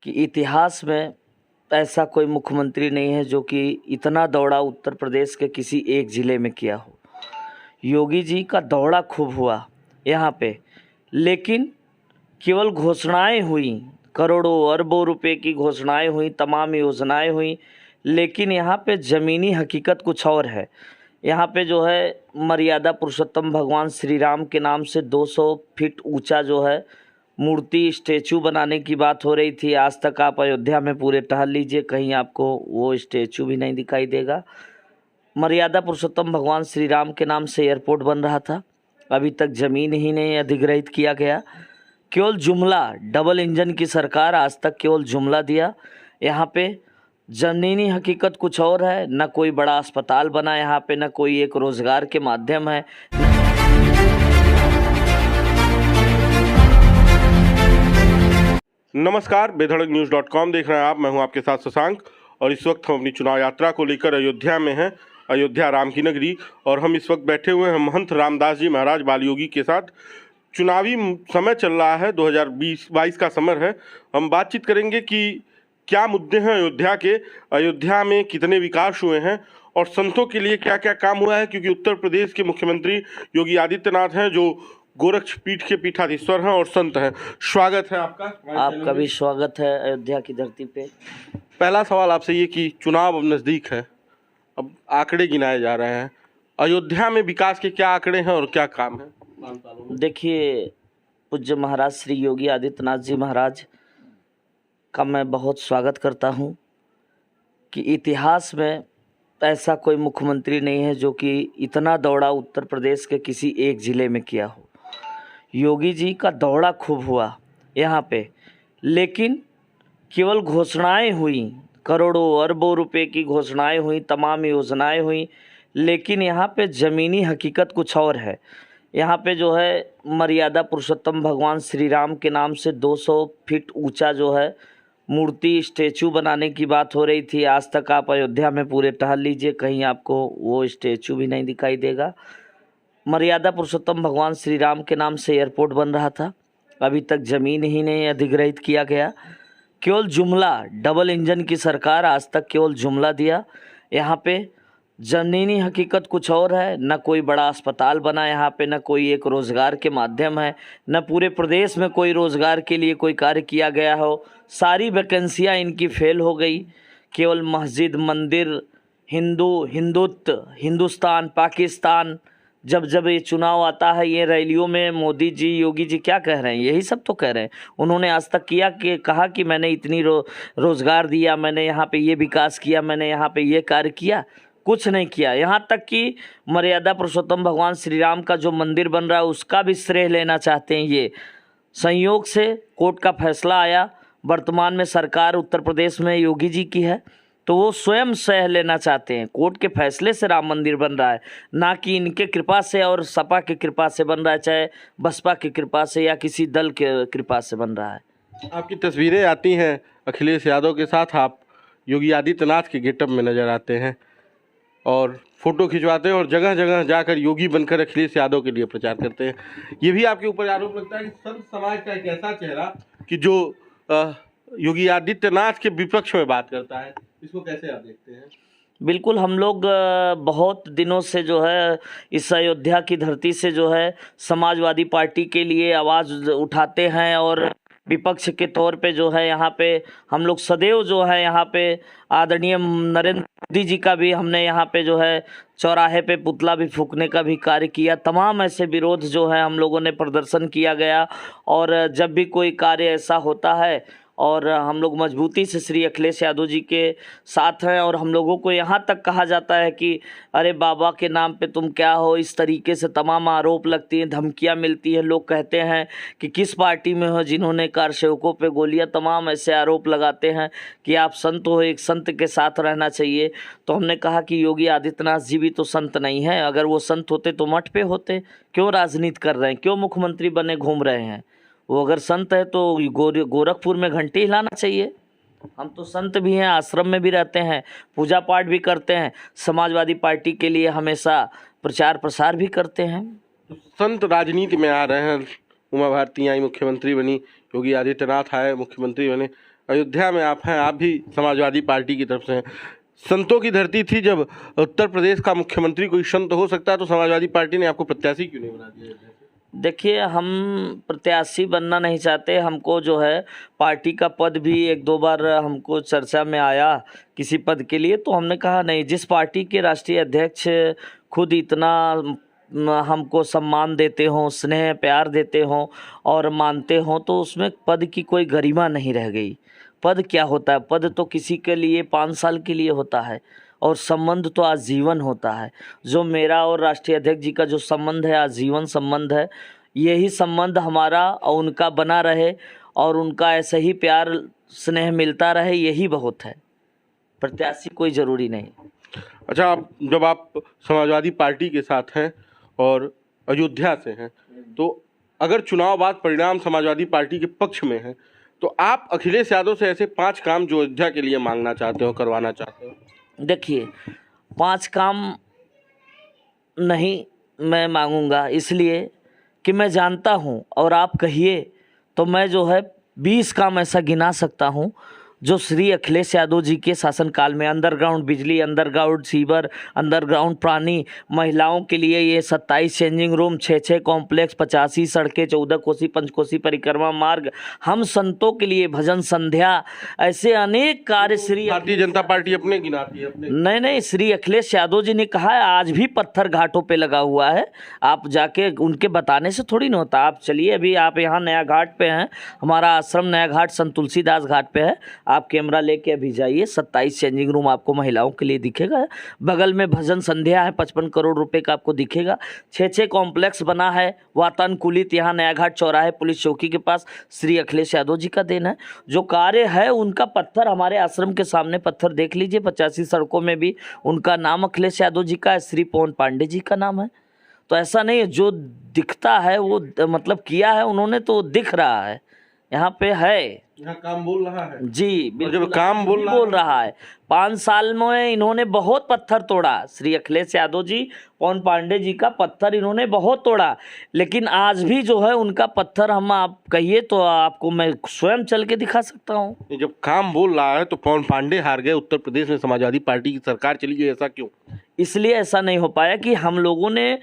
कि इतिहास में ऐसा कोई मुख्यमंत्री नहीं है जो कि इतना दौड़ा उत्तर प्रदेश के किसी एक ज़िले में किया हो। योगी जी का दौड़ा खूब हुआ यहाँ पे, लेकिन केवल घोषणाएं हुई, करोड़ों अरबों रुपए की घोषणाएं हुई, तमाम योजनाएं हुई, लेकिन यहाँ पे ज़मीनी हकीकत कुछ और है। यहाँ पे जो है मर्यादा पुरुषोत्तम भगवान श्री राम के नाम से 200 फीट ऊंचा जो है मूर्ति स्टेचू बनाने की बात हो रही थी। आज तक आप अयोध्या में पूरे टहल लीजिए, कहीं आपको वो स्टेचू भी नहीं दिखाई देगा। मर्यादा पुरुषोत्तम भगवान श्री राम के नाम से एयरपोर्ट बन रहा था, अभी तक ज़मीन ही नहीं अधिग्रहित किया गया। केवल जुमला, डबल इंजन की सरकार आज तक केवल जुमला दिया। यहाँ पे ज़मीनी हकीकत कुछ और है। न कोई बड़ा अस्पताल बना यहाँ पे, न कोई एक रोज़गार के माध्यम है। नमस्कार, बेधड़क देख रहे हैं आप। मैं हूं आपके साथ शशांक और इस वक्त हम अपनी चुनाव यात्रा को लेकर अयोध्या में हैं। अयोध्या राम की नगरी, और हम इस वक्त बैठे हुए हैं महंत रामदास जी महाराज बालयोगी के साथ। चुनावी समय चल रहा है, 2022 का समय है। हम बातचीत करेंगे कि क्या मुद्दे हैं अयोध्या के, अयोध्या में कितने विकास हुए हैं और संतों के लिए क्या क्या काम हुआ है, क्योंकि उत्तर प्रदेश के मुख्यमंत्री योगी आदित्यनाथ हैं जो गोरक्ष पीठ के पीठाधीश्वर हैं और संत हैं। स्वागत है आपका। आपका भी स्वागत है अयोध्या की धरती पे। पहला सवाल आपसे ये कि चुनाव अब नज़दीक है, अब आंकड़े गिनाए जा रहे हैं, अयोध्या में विकास के क्या आंकड़े हैं और क्या काम है? देखिए, पूज्य महाराज श्री योगी आदित्यनाथ जी महाराज का मैं बहुत स्वागत करता हूं कि इतिहास में ऐसा कोई मुख्यमंत्री नहीं है जो कि इतना दौड़ा उत्तर प्रदेश के किसी एक ज़िले में किया हो। योगी जी का दौड़ा खूब हुआ यहाँ पे, लेकिन केवल घोषणाएं हुई, करोड़ों अरबों रुपए की घोषणाएं हुई, तमाम योजनाएं हुई, लेकिन यहाँ पे ज़मीनी हकीकत कुछ और है। यहाँ पे जो है मर्यादा पुरुषोत्तम भगवान श्री राम के नाम से 200 फीट ऊंचा जो है मूर्ति स्टेचू बनाने की बात हो रही थी। आज तक आप अयोध्या में पूरे टहल लीजिए, कहीं आपको वो स्टेचू भी नहीं दिखाई देगा। मर्यादा पुरुषोत्तम भगवान श्री राम के नाम से एयरपोर्ट बन रहा था, अभी तक ज़मीन ही नहीं अधिग्रहित किया गया। केवल जुमला, डबल इंजन की सरकार आज तक केवल जुमला दिया। यहाँ पे ज़मीनी हकीकत कुछ और है। न कोई बड़ा अस्पताल बना यहाँ पे, न कोई एक रोज़गार के माध्यम है, न पूरे प्रदेश में कोई रोज़गार के लिए कोई कार्य किया गया हो। सारी वैकेंसियाँ इनकी फेल हो गई। केवल मस्जिद, मंदिर, हिंदुत्व, हिंदुस्तान, पाकिस्तान, जब जब ये चुनाव आता है, ये रैलियों में मोदी जी, योगी जी क्या कह रहे हैं? यही सब तो कह रहे हैं। उन्होंने आज तक किया कि कहा कि मैंने इतनी रोज़गार दिया, मैंने यहाँ पे ये विकास किया, मैंने यहाँ पे ये कार्य किया? कुछ नहीं किया। यहाँ तक कि मर्यादा पुरुषोत्तम भगवान श्री राम का जो मंदिर बन रहा है उसका भी श्रेय लेना चाहते हैं। ये संयोग से कोर्ट का फैसला आया, वर्तमान में सरकार उत्तर प्रदेश में योगी जी की है, तो वो स्वयं सह लेना चाहते हैं। कोर्ट के फैसले से राम मंदिर बन रहा है, ना कि इनके कृपा से और सपा की कृपा से बन रहा है, चाहे बसपा की कृपा से या किसी दल के कृपा से बन रहा है। आपकी तस्वीरें आती हैं अखिलेश यादव के साथ, आप योगी आदित्यनाथ के गेटअप में नज़र आते हैं और फोटो खिंचवाते हैं और जगह जगह जाकर योगी बनकर अखिलेश यादव के लिए प्रचार करते हैं। ये भी आपके ऊपर आरोप लगता है कि संत समाज का एक ऐसा चेहरा कि जो योगी आदित्यनाथ के विपक्ष में बात करता है, इसको कैसे आप देखते हैं? बिल्कुल, हम लोग बहुत दिनों से जो है इस अयोध्या की धरती से जो है समाजवादी पार्टी के लिए आवाज़ उठाते हैं और विपक्ष के तौर पे जो है यहाँ पे हम लोग सदैव जो है यहाँ पे आदरणीय नरेंद्र मोदी जी का भी हमने यहाँ पे जो है चौराहे पे पुतला भी फूंकने का भी कार्य किया। तमाम ऐसे विरोध जो है हम लोगों ने प्रदर्शन किया गया, और जब भी कोई कार्य ऐसा होता है और हम लोग मजबूती से श्री अखिलेश यादव जी के साथ हैं। और हम लोगों को यहाँ तक कहा जाता है कि अरे बाबा के नाम पे तुम क्या हो, इस तरीके से तमाम आरोप लगती हैं, धमकियाँ मिलती हैं। लोग कहते हैं कि किस पार्टी में हो जिन्होंने कारसेवकों पे गोलियाँ, तमाम ऐसे आरोप लगाते हैं कि आप संत हो, एक संत के साथ रहना चाहिए। तो हमने कहा कि योगी आदित्यनाथ जी भी तो संत नहीं हैं। अगर वो संत होते तो मठ पे होते, क्यों राजनीति कर रहे हैं, क्यों मुख्यमंत्री बने घूम रहे हैं? वो अगर संत है तो गोरखपुर में घंटी हिलाना चाहिए। हम तो संत भी हैं, आश्रम में भी रहते हैं, पूजा पाठ भी करते हैं, समाजवादी पार्टी के लिए हमेशा प्रचार प्रसार भी करते हैं। तो संत राजनीति में आ रहे हैं, उमा भारती आई मुख्यमंत्री बनी, योगी आदित्यनाथ आए मुख्यमंत्री बने, अयोध्या में आप हैं, आप भी समाजवादी पार्टी की तरफ से हैं। संतों की धरती थी, जब उत्तर प्रदेश का मुख्यमंत्री कोई संत हो सकता है तो समाजवादी पार्टी ने आपको प्रत्याशी क्यों नहीं बना दिया? देखिए, हम प्रत्याशी बनना नहीं चाहते। हमको जो है पार्टी का पद भी एक दो बार हमको चर्चा में आया किसी पद के लिए, तो हमने कहा नहीं, जिस पार्टी के राष्ट्रीय अध्यक्ष खुद इतना हमको सम्मान देते हों, स्नेह प्यार देते हों और मानते हों, तो उसमें पद की कोई गरिमा नहीं रह गई। पद क्या होता है? पद तो किसी के लिए 5 साल के लिए होता है और संबंध तो आजीवन होता है। जो मेरा और राष्ट्रीय अध्यक्ष जी का जो संबंध है, आजीवन संबंध है। यही संबंध हमारा और उनका बना रहे और उनका ऐसे ही प्यार स्नेह मिलता रहे, यही बहुत है। प्रत्याशी कोई ज़रूरी नहीं। अच्छा, जब आप समाजवादी पार्टी के साथ हैं और अयोध्या से हैं, तो अगर चुनाव बाद परिणाम समाजवादी पार्टी के पक्ष में है, तो आप अखिलेश यादव से ऐसे 5 काम जो अयोध्या के लिए मांगना चाहते हो, करवाना चाहते हो? देखिए, 5 काम नहीं मैं मांगूंगा, इसलिए कि मैं जानता हूं, और आप कहिए तो मैं जो है 20 काम ऐसा गिना सकता हूं जो श्री अखिलेश यादव जी के शासनकाल में, अंडरग्राउंड बिजली, अंडरग्राउंड सीवर, अंडरग्राउंड पानी, महिलाओं के लिए ये 27 चेंजिंग रूम, 6 कॉम्प्लेक्स, 85 सड़कें, 14 कोसी पंचकोसी परिक्रमा मार्ग, हम संतों के लिए भजन संध्या, ऐसे अनेक कार्य श्री भारतीय जनता पार्टी अपने गिनाती है अपने? नहीं, श्री अखिलेश यादव जी ने कहा है, आज भी पत्थर घाटों पे लगा हुआ है। आप जाके उनके बताने से थोड़ी ना होता। आप चलिए, अभी आप यहाँ नया घाट पे हैं, हमारा आश्रम नया घाट संत तुलसीदास घाट पे है। आप कैमरा लेके अभी जाइए, 27 चेंजिंग रूम आपको महिलाओं के लिए दिखेगा। बगल में भजन संध्या है, 55 करोड़ रुपए का आपको दिखेगा। 6 कॉम्प्लेक्स बना है वातानुकूलित, यहाँ नया घाट चौराहे पुलिस चौकी के पास, श्री अखिलेश यादव जी का देन है। जो कार्य है उनका, पत्थर हमारे आश्रम के सामने पत्थर देख लीजिए, 85 सड़कों में भी उनका नाम अखिलेश यादव जी का है, श्री पवन पांडे जी का नाम है। तो ऐसा नहीं है, जो दिखता है वो मतलब किया है उन्होंने, तो दिख रहा है, यहाँ पे है, यहाँ काम बोल रहा है जी। जब काम बोल रहा है 5 साल में इन्होंने बहुत पत्थर तोड़ा। श्री अखिलेश यादव जी, पवन पांडे जी का पत्थर इन्होंने बहुत तोड़ा, लेकिन आज भी जो है उनका पत्थर, हम आप कहिए तो आपको मैं स्वयं चल के दिखा सकता हूँ। जब काम बोल रहा है तो पवन पांडे हार गए, उत्तर प्रदेश में समाजवादी पार्टी की सरकार चली गई, ऐसा क्यों? इसलिए ऐसा नहीं हो पाया कि हम लोगों ने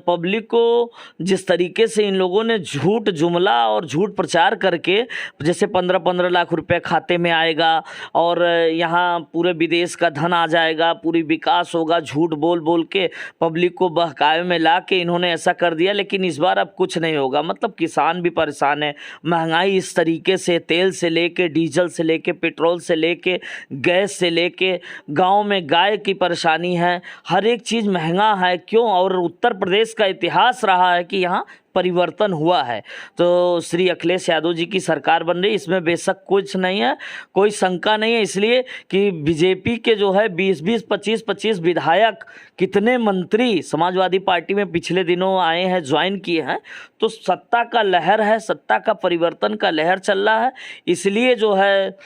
पब्लिक को जिस तरीके से इन लोगों ने झूठ जुमला और झूठ प्रचार करके, जैसे 15-15 लाख रुपए खाते में आएगा और यहाँ पूरे विदेश का धन आ जाएगा, पूरी विकास होगा, झूठ बोल बोल के पब्लिक को बहकावे में ला के इन्होंने ऐसा कर दिया। लेकिन इस बार अब कुछ नहीं होगा। मतलब किसान भी परेशान है, महंगाई इस तरीके से, तेल से लेके, डीजल से लेके, पेट्रोल से लेके, गैस से लेके, गाँव में गाय की परेशानी है, हर एक चीज महंगा है। क्यों? और उत्तर प्रदेश का इतिहास रहा है कि यहाँ परिवर्तन हुआ है। तो श्री अखिलेश यादव जी की सरकार बन रही, इसमें बेशक कुछ नहीं है, कोई शंका नहीं है। इसलिए कि बीजेपी के जो है 20-20, 25-25 विधायक, कितने मंत्री समाजवादी पार्टी में पिछले दिनों आए हैं, ज्वाइन किए हैं। तो सत्ता का लहर है, सत्ता का परिवर्तन का लहर चल रहा है। इसलिए जो है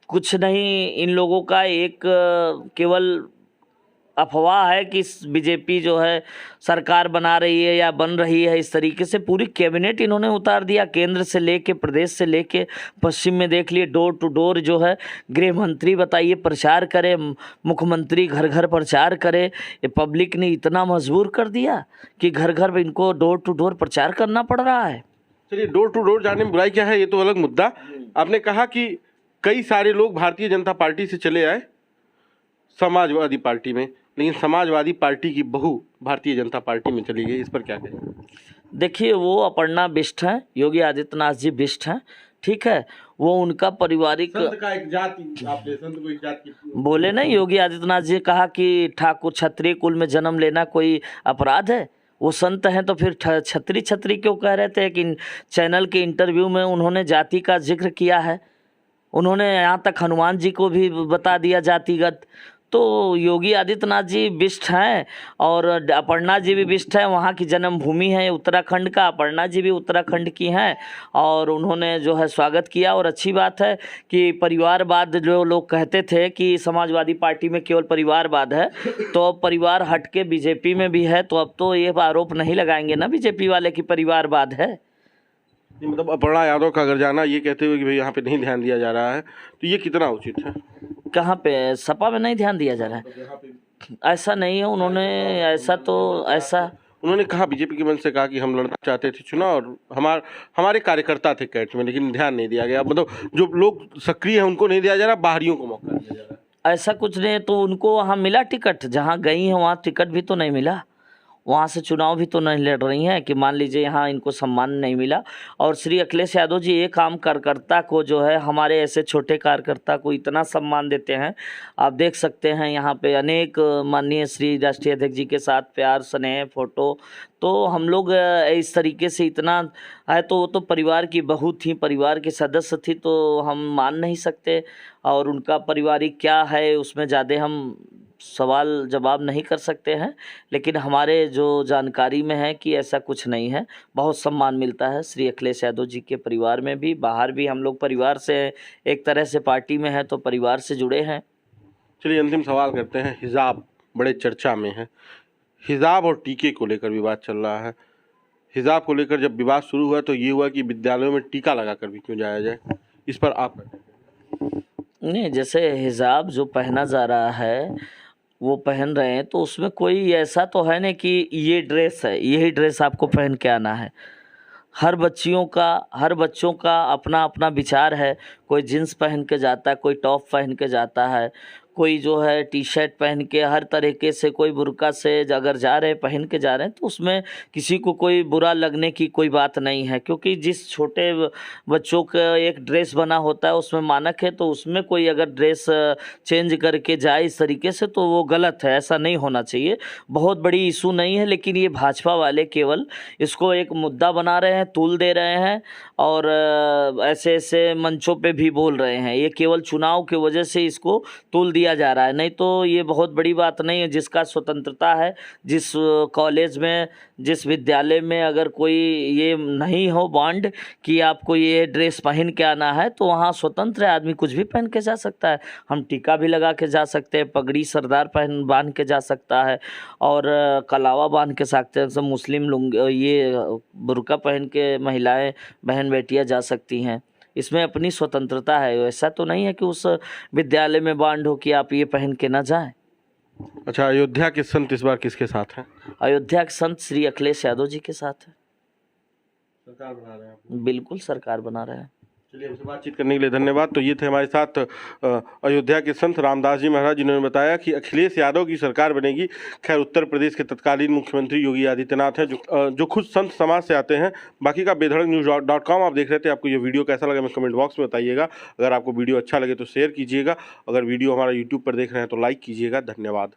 कुछ नहीं, इन लोगों का एक केवल अफवाह है कि बीजेपी जो है सरकार बना रही है या बन रही है। इस तरीके से पूरी कैबिनेट इन्होंने उतार दिया, केंद्र से लेके, प्रदेश से लेके पश्चिम में देख लिए, डोर टू डोर जो है गृह मंत्री बताइए प्रचार करे, मुख्यमंत्री घर घर प्रचार करे। ये पब्लिक ने इतना मजबूर कर दिया कि घर घर इनको डोर टू डोर प्रचार करना पड़ रहा है। चलिए, डोर टू डोर जाने में बुराई क्या है, ये तो अलग मुद्दा। आपने कहा कि कई सारे लोग भारतीय जनता पार्टी से चले आए समाजवादी पार्टी में, लेकिन समाजवादी पार्टी की बहू भारतीय जनता पार्टी में चली गई, इस पर क्या कहें? देखिए, वो अपर्णा बिष्ट हैं, योगी आदित्यनाथ जी बिष्ट हैं, ठीक है। वो उनका पारिवारिक संत का एक जाति, आपने संत को एक जाति बोले नहीं। योगी आदित्यनाथ जी ने कहा कि ठाकुर क्षत्रिय कुल में जन्म लेना कोई अपराध है। वो संत हैं तो फिर छत्री क्यों कह रहे थे? कि चैनल के इंटरव्यू में उन्होंने जाति का जिक्र किया है, उन्होंने यहाँ तक हनुमान जी को भी बता दिया जातिगत। तो योगी आदित्यनाथ जी बिष्ट हैं और अपर्णा जी भी बिष्ट हैं, वहाँ की जन्मभूमि है उत्तराखंड का, अपर्णा जी भी उत्तराखंड की हैं और उन्होंने जो है स्वागत किया। और अच्छी बात है कि परिवारवाद, जो लोग कहते थे कि समाजवादी पार्टी में केवल परिवारवाद है, तो अब परिवार हट के बीजेपी में भी है। तो अब तो ये आरोप नहीं लगाएंगे ना बीजेपी वाले कि परिवारवाद है। मतलब अपर्णा यादव का अगर जाना ये कहते हुए कि भाई यहाँ पे नहीं ध्यान दिया जा रहा है, तो ये कितना उचित है? कहाँ पे? सपा में नहीं ध्यान दिया जा रहा है? ऐसा नहीं है, उन्होंने ऐसा उन्होंने कहा, बीजेपी के मंच से कहा कि हम लड़ना चाहते थे चुनाव और हमारे कार्यकर्ता थे कैट में, लेकिन ध्यान नहीं दिया गया। मतलब जो लोग सक्रिय हैं उनको नहीं दिया जा रहा, बाहरियों को मौका दिया जा रहा है। ऐसा कुछ नहीं है। तो उनको वहाँ मिला टिकट, जहाँ गई है वहाँ टिकट भी तो नहीं मिला, वहाँ से चुनाव भी तो नहीं लड़ रही हैं कि मान लीजिए यहाँ इनको सम्मान नहीं मिला। और श्री अखिलेश यादव जी एक आम कार्यकर्ता को जो है, हमारे ऐसे छोटे कार्यकर्ता को इतना सम्मान देते हैं। आप देख सकते हैं यहाँ पे अनेक माननीय श्री राष्ट्रीय अध्यक्ष जी के साथ प्यार स्नेह फोटो। तो हम लोग इस तरीके से इतना है, तो वो तो परिवार की बहू थी, परिवार के सदस्य थी, तो हम मान नहीं सकते। और उनका पारिवारिक क्या है उसमें ज़्यादा हम सवाल जवाब नहीं कर सकते हैं, लेकिन हमारे जो जानकारी में है कि ऐसा कुछ नहीं है। बहुत सम्मान मिलता है श्री अखिलेश यादव जी के परिवार में भी, बाहर भी। हम लोग परिवार से एक तरह से पार्टी में हैं तो परिवार से जुड़े हैं। चलिए अंतिम सवाल करते हैं। हिजाब बड़े चर्चा में है, हिजाब और टीके को लेकर विवाद चल रहा है। हिजाब को लेकर जब विवाद शुरू हुआ तो ये हुआ कि विद्यालयों में टीका लगाकर भी क्यों जाया जाए, इस पर आप नहीं, जैसे हिजाब जो पहना जा रहा है वो पहन रहे हैं, तो उसमें कोई ऐसा तो है नहीं कि ये ड्रेस है, यही ड्रेस आपको पहन के आना है। हर बच्चों का अपना अपना विचार है। कोई जींस पहन के जाता है, कोई टॉप पहन के जाता है, कोई जो है टी शर्ट पहन के, हर तरीके से, कोई बुर्का से अगर जा रहे हैं, पहन के जा रहे हैं, तो उसमें किसी को कोई बुरा लगने की कोई बात नहीं है। क्योंकि जिस छोटे बच्चों का एक ड्रेस बना होता है उसमें मानक है, तो उसमें कोई अगर ड्रेस चेंज करके जाए इस तरीके से तो वो गलत है, ऐसा नहीं होना चाहिए। बहुत बड़ी इशू नहीं है, लेकिन ये भाजपा वाले केवल इसको एक मुद्दा बना रहे हैं, तूल दे रहे हैं और ऐसे ऐसे मंचों पे भी बोल रहे हैं। ये केवल चुनाव की वजह से इसको तूल दिया जा रहा है, नहीं तो ये बहुत बड़ी बात नहीं है। जिसका स्वतंत्रता है, जिस कॉलेज में, जिस विद्यालय में अगर कोई ये नहीं हो बॉन्ड कि आपको ये ड्रेस पहन के आना है, तो वहाँ स्वतंत्र है, आदमी कुछ भी पहन के जा सकता है। हम टीका भी लगा के जा सकते हैं, पगड़ी सरदार बांध के जा सकता है और कलावा बांध के सकते हैं। सब मुस्लिम लुंग ये बुर्का पहन के महिलाएं बहन बेटियां जा सकती हैं। इसमें अपनी स्वतंत्रता है। ऐसा तो नहीं है कि उस विद्यालय में बांड हो कि आप ये पहन के ना जाएं। अच्छा, अयोध्या के संत इस बार किसके साथ हैं? अयोध्या के संत श्री अखिलेश यादव जी के साथ है। सरकार बना रहे हैं? बिल्कुल सरकार बना रहे हैं। चलिए, हमसे बातचीत करने के लिए धन्यवाद। तो ये थे हमारे साथ अयोध्या के संत रामदास जी महाराज, जिन्होंने बताया कि अखिलेश यादव की सरकार बनेगी। खैर, उत्तर प्रदेश के तत्कालीन मुख्यमंत्री योगी आदित्यनाथ हैं जो खुद संत समाज से आते हैं। बाकी का बेधड़कnews.com आप देख रहे थे। आपको ये वीडियो कैसा लगा मैं कमेंट बॉक्स में बताइएगा। अगर आपको वीडियो अच्छा लगे तो शेयर कीजिएगा। अगर वीडियो हमारा यूट्यूब पर देख रहे हैं तो लाइक कीजिएगा। धन्यवाद।